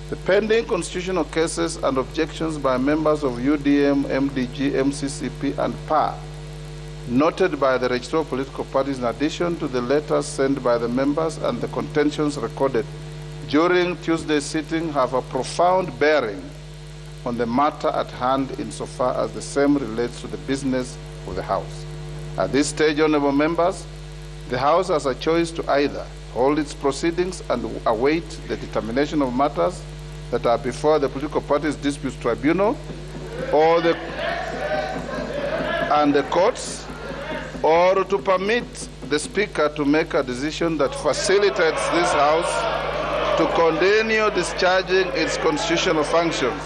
the pending constitutional cases and objections by members of UDM, MDG, MCCP, and PAR, noted by the registrar of political parties in addition to the letters sent by the members and the contentions recorded during Tuesday's sitting, have a profound bearing on the matter at hand insofar as the same relates to the business of the House. At this stage, honorable members, the House has a choice to either hold its proceedings and await the determination of matters that are before the political parties disputes tribunal or the courts, or to permit the Speaker to make a decision that facilitates this House to continue discharging its constitutional functions.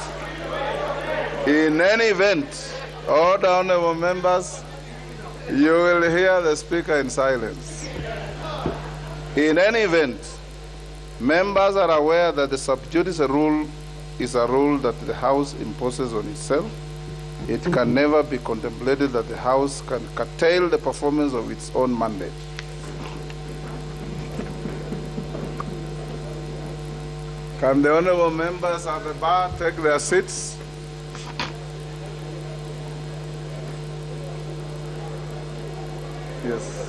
In any event, all the honorable members, you will hear the Speaker in silence. In any event, members are aware that the sub judice rule is a rule that the House imposes on itself. It can never be contemplated that the House can curtail the performance of its own mandate. Can the honorable members at the bar take their seats? Yes.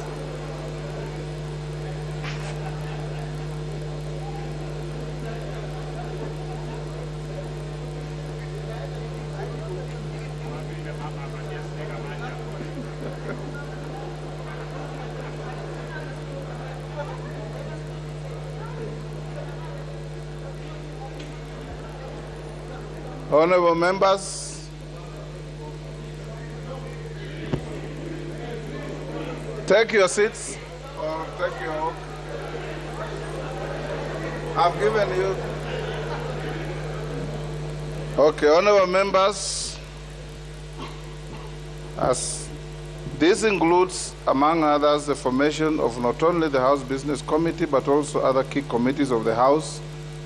Honorable members, take your seats or take your walk. I've given you. Okay, honorable members, as this includes, among others, the formation of not only the House Business Committee but also other key committees of the House,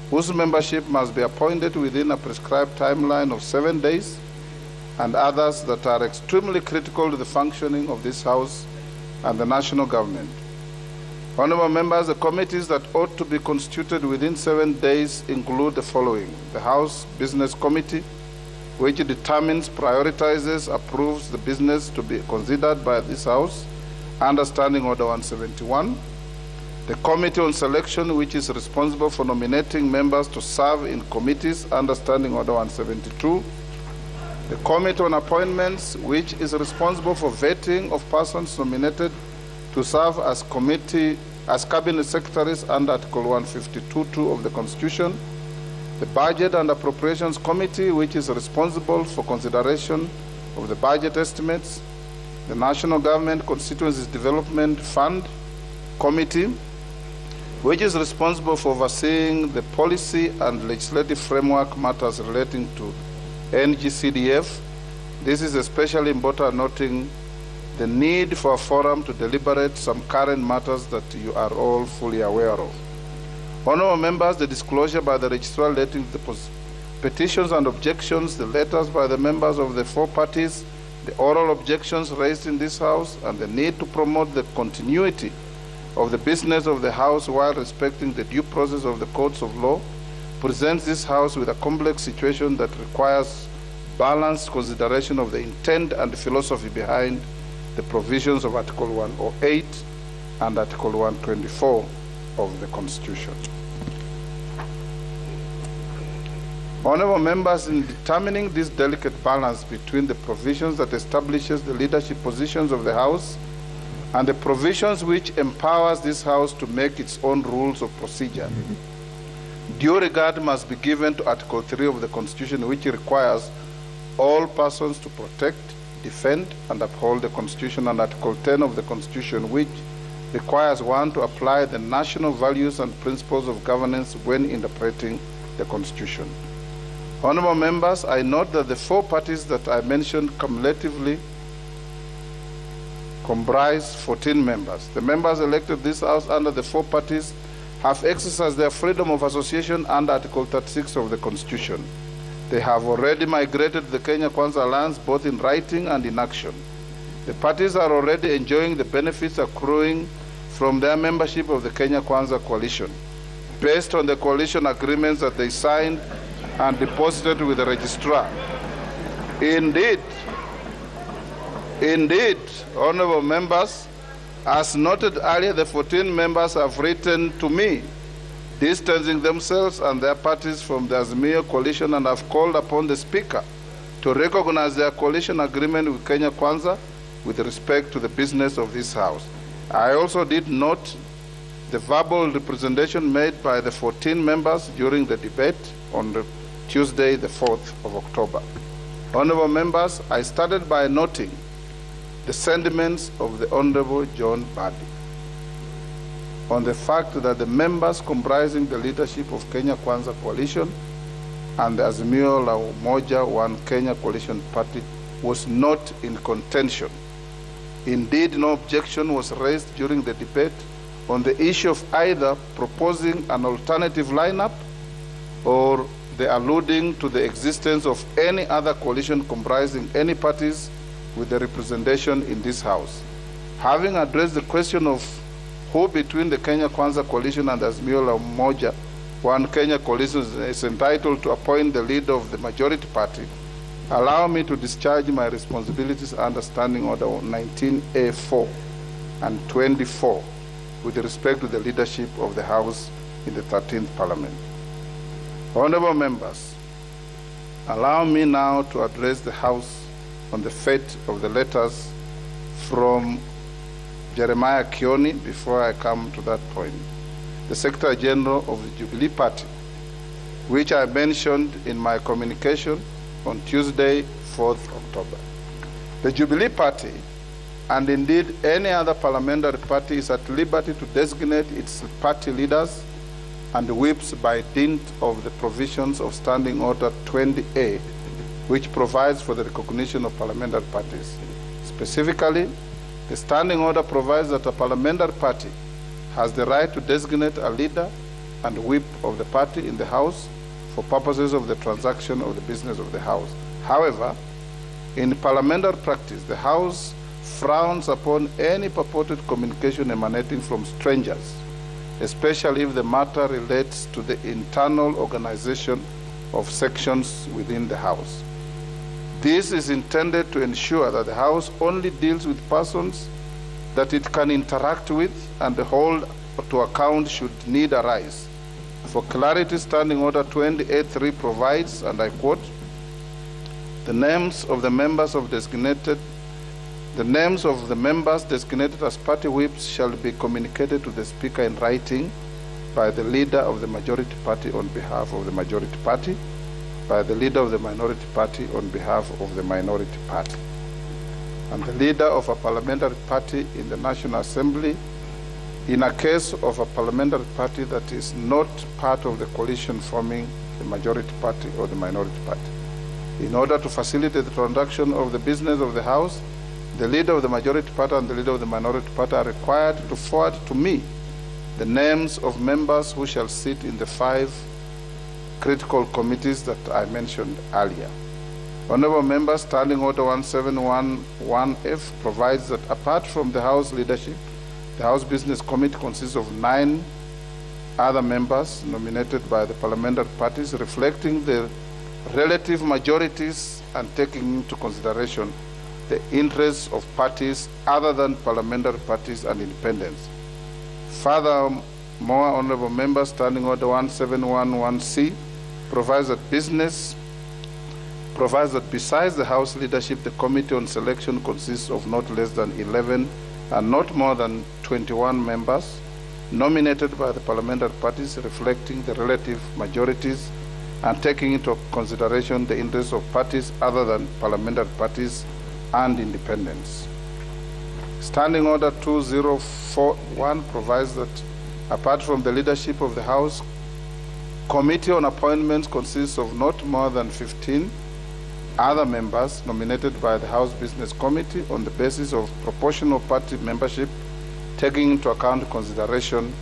whose membership must be appointed within a prescribed timeline of 7 days, and others that are extremely critical to the functioning of this House and the national government. Honorable members, the committees that ought to be constituted within 7 days include the following: the House Business Committee, which determines, prioritizes, approves the business to be considered by this House, under Standing Order 171. The Committee on Selection, which is responsible for nominating members to serve in committees, under Standing Order 172. The Committee on Appointments, which is responsible for vetting of persons nominated to serve as cabinet secretaries under Article 152(2) of the Constitution. The Budget and Appropriations Committee, which is responsible for consideration of the budget estimates. The National Government Constituencies Development Fund Committee, which is responsible for overseeing the policy and legislative framework matters relating to NGCDF. This is especially important, noting the need for a forum to deliberate some current matters that you are all fully aware of. Honorable members, the disclosure by the registrar relating to the petitions and objections, the letters by the members of the four parties, the oral objections raised in this House, and the need to promote the continuity of the business of the House while respecting the due process of the courts of law, presents this House with a complex situation that requires balanced consideration of the intent and the philosophy behind the provisions of Article 108 and Article 124 of the Constitution. Honourable members, in determining this delicate balance between the provisions that establishes the leadership positions of the House and the provisions which empowers this House to make its own rules of procedure, due regard must be given to Article 3 of the Constitution, which requires all persons to protect, defend, and uphold the Constitution, and Article 10 of the Constitution, which requires one to apply the national values and principles of governance when interpreting the Constitution. Honourable members, I note that the four parties that I mentioned cumulatively comprise 14 members. The members elected this House under the four parties have exercised their freedom of association under Article 36 of the Constitution. They have already migrated to the Kenya Kwanza Alliance both in writing and in action. The parties are already enjoying the benefits accruing from their membership of the Kenya Kwanza coalition, based on the coalition agreements that they signed and deposited with the registrar. Indeed, honourable members, as noted earlier, the 14 members have written to me, distancing themselves and their parties from the Azimio coalition, and have called upon the Speaker to recognize their coalition agreement with Kenya Kwanza with respect to the business of this House. I also did note the verbal representation made by the 14 members during the debate on the Tuesday, the 4th of October. Honourable members, I started by noting the sentiments of the Honourable John Badi on the fact that the members comprising the leadership of Kenya Kwanza Coalition and the Azimio la Umoja One Kenya Coalition Party was not in contention. Indeed, no objection was raised during the debate on the issue of either proposing an alternative lineup or the alluding to the existence of any other coalition comprising any parties with the representation in this House. Having addressed the question of who between the Kenya Kwanza Coalition and the Azimio la Umoja One Kenya Coalition is entitled to appoint the leader of the majority party, allow me to discharge my responsibilities under Standing Order 19A4 and 24 with respect to the leadership of the House in the 13th Parliament. Honourable members, allow me now to address the House on the fate of the letters from Jeremiah Kioni before I come to that point, the Secretary General of the Jubilee Party, which I mentioned in my communication on Tuesday, 4th October. The Jubilee Party, and indeed any other parliamentary party, is at liberty to designate its party leaders and whips by dint of the provisions of Standing Order 20A, which provides for the recognition of parliamentary parties. Specifically, the Standing Order provides that a parliamentary party has the right to designate a leader and whip of the party in the House for purposes of the transaction of the business of the House. However, in parliamentary practice, the House frowns upon any purported communication emanating from strangers, especially if the matter relates to the internal organization of sections within the House. This is intended to ensure that the House only deals with persons that it can interact with and hold to account should need arise. For clarity, Standing Order 28.3 provides, and I quote, the names of the members designated as party whips shall be communicated to the Speaker in writing by the leader of the majority party on behalf of the majority party, by the leader of the minority party on behalf of the minority party, and the leader of a parliamentary party in the National Assembly in a case of a parliamentary party that is not part of the coalition forming the majority party or the minority party. In order to facilitate the transaction of the business of the House, the leader of the majority party and the leader of the minority party are required to forward to me the names of members who shall sit in the 5 critical committees that I mentioned earlier. Honorable members, Standing Order 1711F provides that apart from the House leadership, the House Business Committee consists of 9 other members nominated by the parliamentary parties, reflecting the relative majorities and taking into consideration the interests of parties other than parliamentary parties and independents. Furthermore, honorable members, Standing Order 1711C provides that besides the House leadership, the Committee on Selection consists of not less than 11 and not more than 21 members nominated by the parliamentary parties, reflecting the relative majorities and taking into consideration the interests of parties other than parliamentary parties and independents. Standing Order 2041 provides that apart from the leadership of the House, Committee on Appointments consists of not more than 15 other members nominated by the House Business Committee on the basis of proportional party membership, taking into account consideration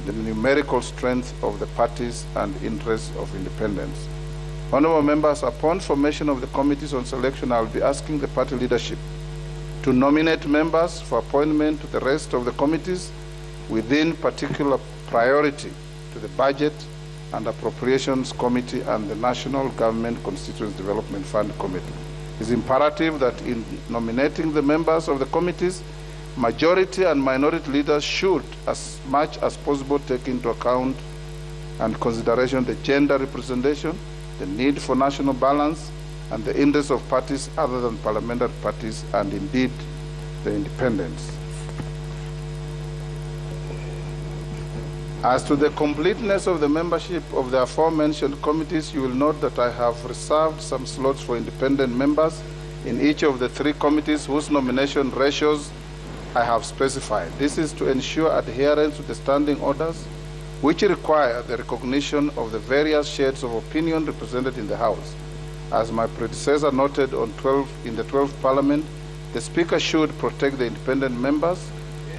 the numerical strength of the parties and interests of independents. Honorable members, upon formation of the committees on selection, I will be asking the party leadership to nominate members for appointment to the rest of the committees within particular priority to the Budget and Appropriations Committee and the National Government Constituency Development Fund Committee. It is imperative that in nominating the members of the committees, majority and minority leaders should, as much as possible, take into account and consideration the gender representation, the need for national balance, and the interests of parties other than parliamentary parties, and indeed the independents. As to the completeness of the membership of the aforementioned committees, you will note that I have reserved some slots for independent members in each of the 3 committees whose nomination ratios I have specified. This is to ensure adherence to the standing orders, which require the recognition of the various shades of opinion represented in the House. As my predecessor noted in the 12th Parliament, the Speaker should protect the independent members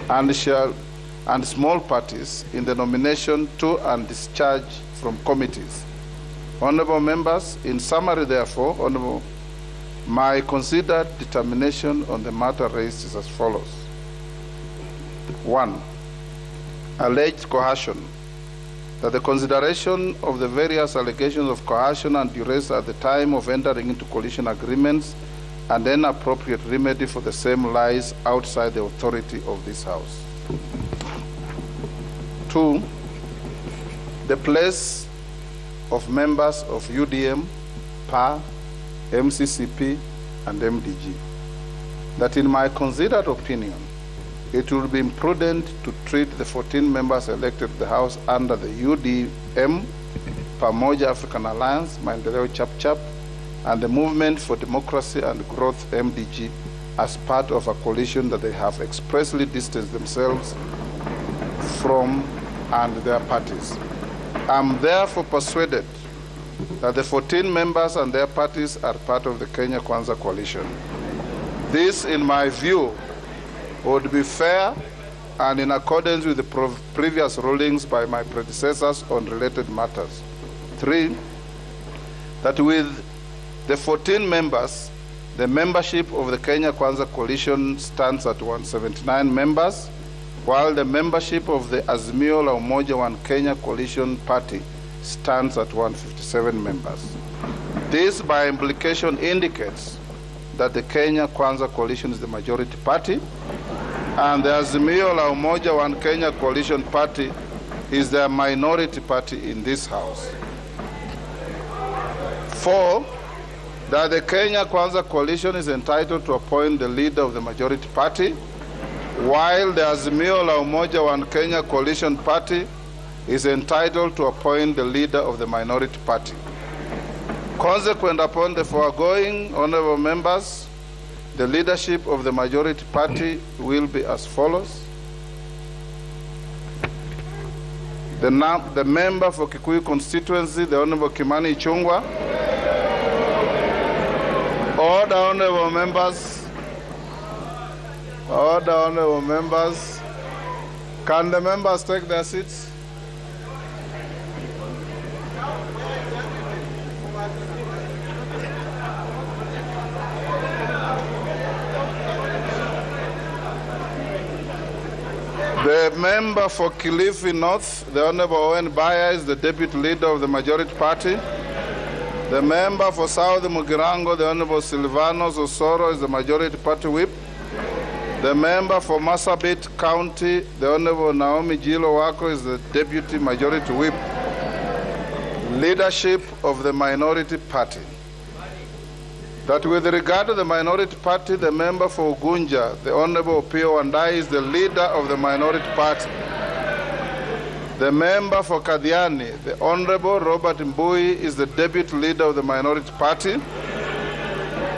and small parties in the nomination to and discharge from committees. Honorable members, in summary, therefore, my considered determination on the matter raised is as follows. 1. Alleged coercion. That the consideration of the various allegations of coercion and duress at the time of entering into coalition agreements and then appropriate remedy for the same lies outside the authority of this House. 2. The place of members of UDM, PA, MCCP, and MDG. That in my considered opinion, it would be imprudent to treat the 14 members elected to the House under the UDM, Pamoja African Alliance, Maendeleo Chap, and the Movement for Democracy and Growth, MDG, as part of a coalition that they have expressly distanced themselves from and their parties. I am therefore persuaded that the 14 members and their parties are part of the Kenya Kwanza coalition. This, in my view, would be fair and in accordance with the previous rulings by my predecessors on related matters. 3, that with the 14 members, the membership of the Kenya Kwanza coalition stands at 179 members, while the membership of the Azimio la Umoja One Kenya coalition party stands at 157 members. This, by implication, indicates that the Kenya Kwanza coalition is the majority party, and the Azimio la Umoja One Kenya coalition party is the minority party in this House. 4, that the Kenya Kwanza coalition is entitled to appoint the leader of the majority party, while the Azimio la Umoja One Kenya coalition party is entitled to appoint the leader of the minority party. Consequent upon the foregoing, honorable members, the leadership of the majority party will be as follows. The member for Kikuyu constituency, the Honorable Kimani Ichung'wah. Order, honorable members. Order, honorable members. Can the members take their seats? The member for Kilifi North, the Honorable Owen Baya, is the Deputy Leader of the Majority Party. The member for South Mugirango, the Honorable Silvanos Osoro, is the Majority Party Whip. The member for Marsabit County, the Honorable Naomi Jilo Wako, is the Deputy Majority Whip. Leadership of the Minority Party. That with regard to the Minority Party, the member for Ugunja, the Honorable Pio Wandai, is the leader of the Minority Party. The member for Kadiani, the Honorable Robert Mbui, is the Deputy Leader of the Minority Party.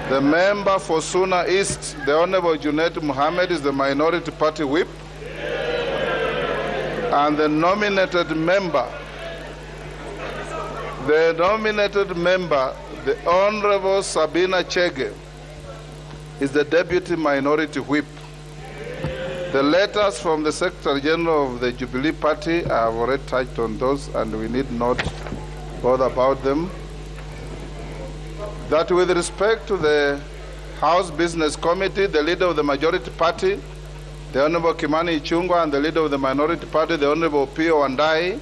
The member for Suna East, the Honorable Junet Muhammad, is the Minority Party Whip. And the nominated member, the Honorable Sabina Chege, is the Deputy Minority Whip. The letters from the Secretary General of the Jubilee Party, I have already touched on those, and we need not bother about them. That with respect to the House Business Committee, the leader of the Majority Party, the Honorable Kimani Ichung'wah, and the leader of the Minority Party, the Honorable Pio Wandai,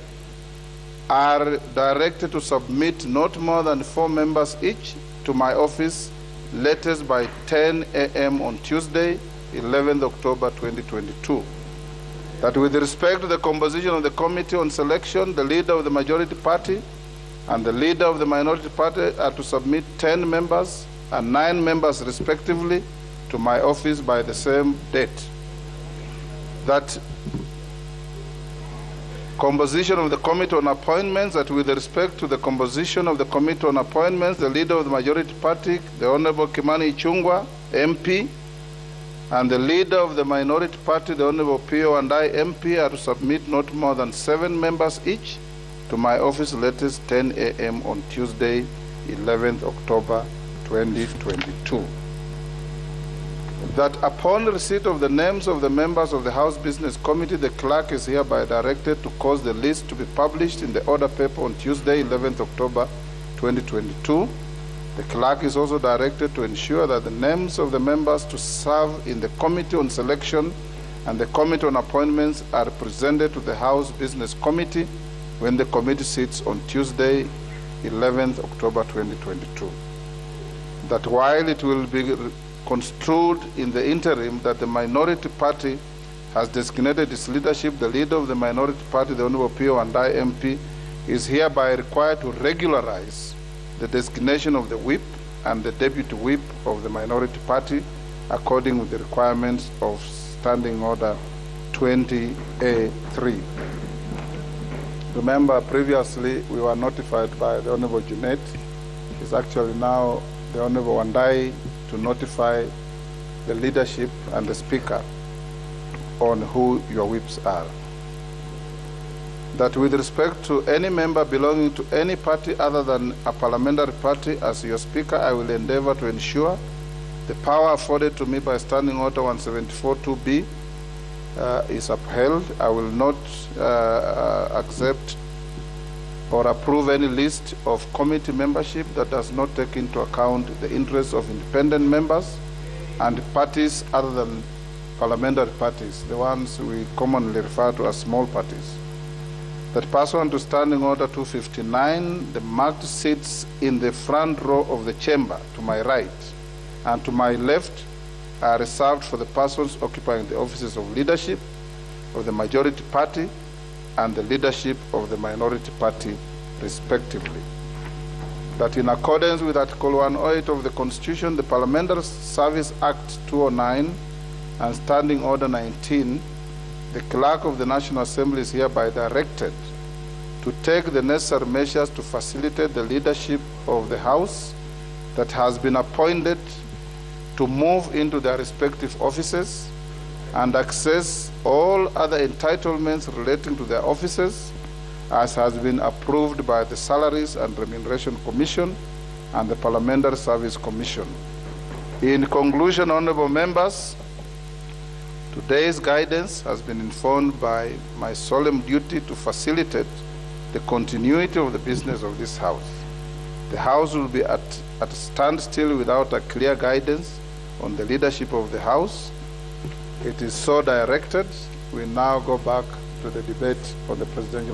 are directed to submit not more than 4 members each to my office, latest by 10 a.m. on Tuesday, 11th October 2022. That with respect to the composition of the Committee on Selection, the leader of the Majority Party and the leader of the Minority Party are to submit 10 members and 9 members respectively to my office by the same date. That composition of the Committee on Appointments, that with respect to the composition of the Committee on Appointments, the leader of the Majority Party, the Honorable Kimani Ichung'wah, MP, and the leader of the Minority Party, the Honorable Pio Wandai, MP, are to submit not more than 7 members each to my office latest 10 a.m. on Tuesday, 11th October 2022. That upon receipt of the names of the members of the House Business Committee, the clerk is hereby directed to cause the list to be published in the order paper on Tuesday, 11th October 2022. The clerk is also directed to ensure that the names of the members to serve in the Committee on Selection and the Committee on Appointments are presented to the House Business Committee when the committee sits on Tuesday, 11th October 2022. That while it will be construed in the interim that the Minority Party has designated its leadership, the leader of the Minority Party, the Honorable Pio Wandai, MP, is hereby required to regularize the designation of the whip and the deputy whip of the Minority Party according with the requirements of Standing Order 20A3. Remember, previously we were notified by the Honorable Junet. It's actually now the Honorable Wandai to notify the leadership and the Speaker on who your whips are. That with respect to any member belonging to any party other than a parliamentary party, as your Speaker, I will endeavor to ensure the power afforded to me by Standing Order 174(2)B is upheld. I will not accept or approve any list of committee membership that does not take into account the interests of independent members and parties other than parliamentary parties, the ones we commonly refer to as small parties. That pursuant to Standing Order 259, the marked seats in the front row of the chamber to my right and to my left are reserved for the persons occupying the offices of leadership of the Majority Party and the leadership of the Minority Party, respectively. That in accordance with Article 108 of the Constitution, the Parliamentary Service Act 209 and Standing Order 19, the Clerk of the National Assembly is hereby directed to take the necessary measures to facilitate the leadership of the House that has been appointed to move into their respective offices and access all other entitlements relating to their offices as has been approved by the Salaries and Remuneration Commission and the Parliamentary Service Commission. In conclusion, honorable members, today's guidance has been informed by my solemn duty to facilitate the continuity of the business of this House. The House will be at a standstill without a clear guidance on the leadership of the House. It is so directed. We now go back to the debate on the presidential